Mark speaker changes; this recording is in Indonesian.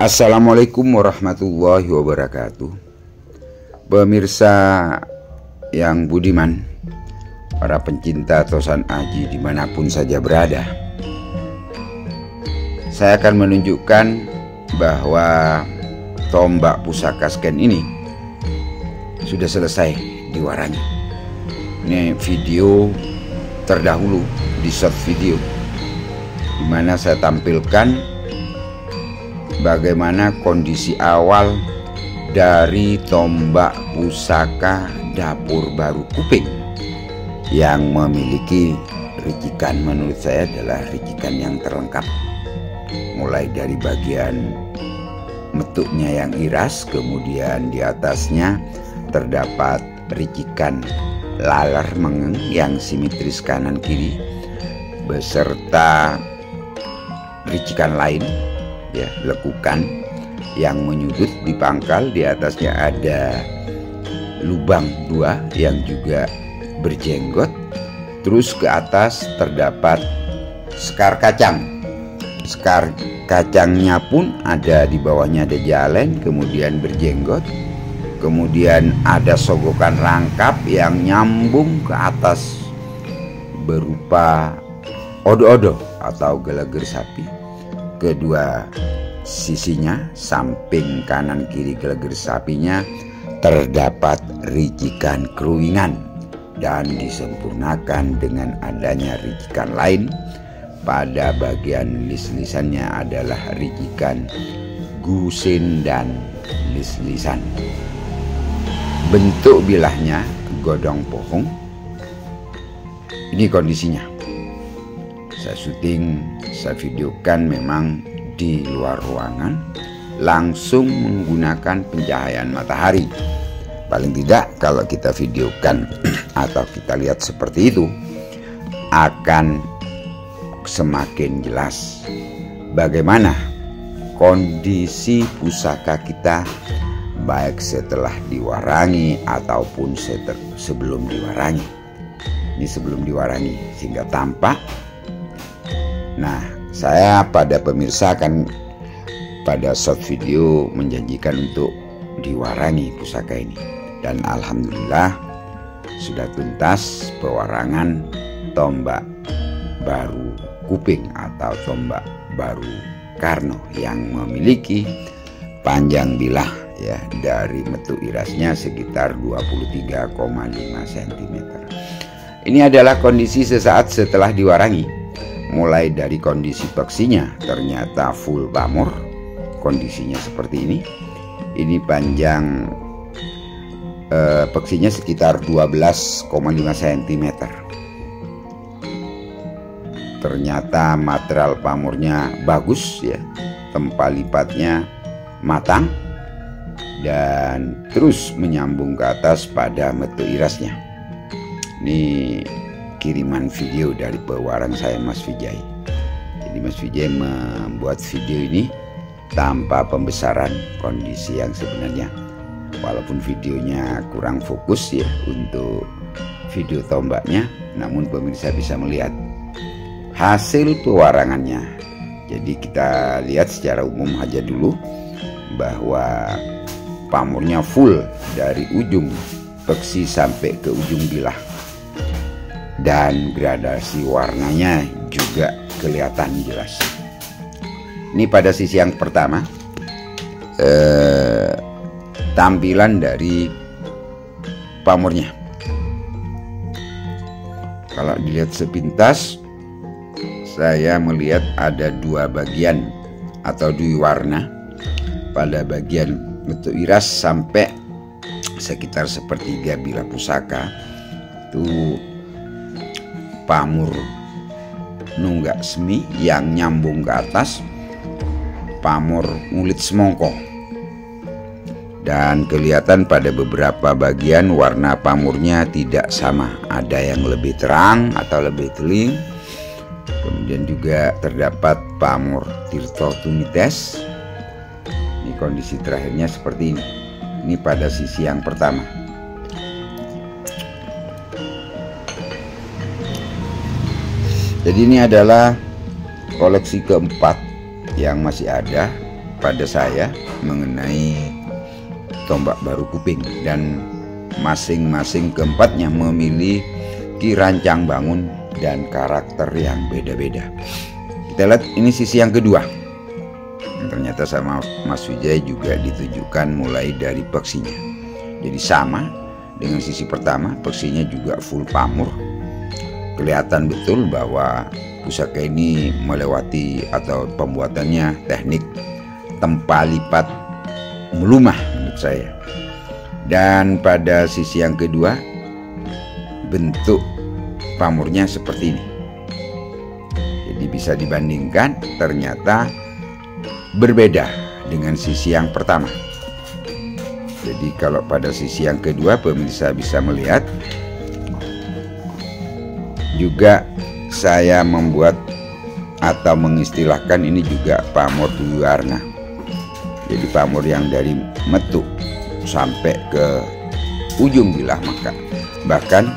Speaker 1: Assalamualaikum warahmatullahi wabarakatuh. Pemirsa yang budiman, para pencinta Tosan Aji dimanapun saja berada, saya akan menunjukkan bahwa tombak pusaka scan ini sudah selesai diwarangi. Ini video terdahulu di short video, di mana saya tampilkan bagaimana kondisi awal dari tombak pusaka dapur baru Kuping yang memiliki ricikan, menurut saya adalah ricikan yang terlengkap, mulai dari bagian metuknya yang iras, kemudian di atasnya terdapat ricikan laler mengeng yang simetris kanan kiri beserta ricikan lain, ya, lekukan yang menyudut di pangkal. Di atasnya ada lubang dua yang juga berjenggot. Terus ke atas terdapat sekar kacang. Sekar kacangnya pun ada, di bawahnya ada jalen, kemudian berjenggot. Kemudian ada sogokan rangkap yang nyambung ke atas berupa odo-odo atau geleger sapi. Kedua sisinya, samping kanan kiri geleger sapinya, terdapat ricikan keruingan dan disempurnakan dengan adanya ricikan lain. Pada bagian lis-lisannya adalah ricikan gusin dan lis-lisan. Bentuk bilahnya godong pohong. Ini kondisinya. Saya syuting, saya videokan memang di luar ruangan, langsung menggunakan pencahayaan matahari. Paling tidak kalau kita videokan atau kita lihat seperti itu, akan semakin jelas bagaimana kondisi pusaka kita, baik setelah diwarangi ataupun sebelum diwarangi. Ini sebelum diwarangi sehingga tampak. Nah, saya pada pemirsa akan pada short video menjanjikan untuk diwarangi pusaka ini, dan alhamdulillah sudah tuntas pewarangan tombak baru Kuping atau tombak baru Karno yang memiliki panjang bilah, ya, dari metu irasnya sekitar 23,5 cm. Ini adalah kondisi sesaat setelah diwarangi. Mulai dari kondisi peksinya ternyata full pamor, kondisinya seperti ini. Ini panjang peksinya sekitar 12,5 cm. Ternyata material pamornya bagus, ya, tempat lipatnya matang dan terus menyambung ke atas pada metu irasnya. Ini kiriman video dari pewaran saya, Mas Vijay. Jadi Mas Vijay membuat video ini tanpa pembesaran kondisi yang sebenarnya, walaupun videonya kurang fokus, ya, untuk video tombaknya, namun pemirsa bisa melihat hasil pewarangannya. Jadi kita lihat secara umum aja dulu bahwa pamornya full dari ujung peksi sampai ke ujung bilah, dan gradasi warnanya juga kelihatan jelas. Ini pada sisi yang pertama, tampilan dari pamornya. Kalau dilihat sepintas, saya melihat ada dua bagian atau dua warna. Pada bagian metu iras sampai sekitar sepertiga bilah pusaka itu pamor nunggak semi yang nyambung ke atas, pamor ngulit semongko, dan kelihatan pada beberapa bagian warna pamornya tidak sama, ada yang lebih terang atau lebih teling. Kemudian juga terdapat pamor Tirto Tumites. Ini kondisi terakhirnya seperti ini. Ini pada sisi yang pertama. Jadi ini adalah koleksi keempat yang masih ada pada saya mengenai tombak baru kuping, dan masing-masing keempatnya memiliki rancang bangun dan karakter yang beda-beda. Kita lihat ini sisi yang kedua. Ternyata sama Mas Wijaya juga ditujukan mulai dari peksinya. Jadi sama dengan sisi pertama, peksinya juga full pamur. Kelihatan betul bahwa pusaka ini melewati atau pembuatannya teknik tempa lipat melumah menurut saya. Dan pada sisi yang kedua, bentuk pamurnya seperti ini. Jadi bisa dibandingkan, ternyata berbeda dengan sisi yang pertama. Jadi kalau pada sisi yang kedua, pemirsa bisa melihat juga saya membuat atau mengistilahkan ini juga pamor dwiwarna. Jadi pamor yang dari metu sampai ke ujung bilah maka, bahkan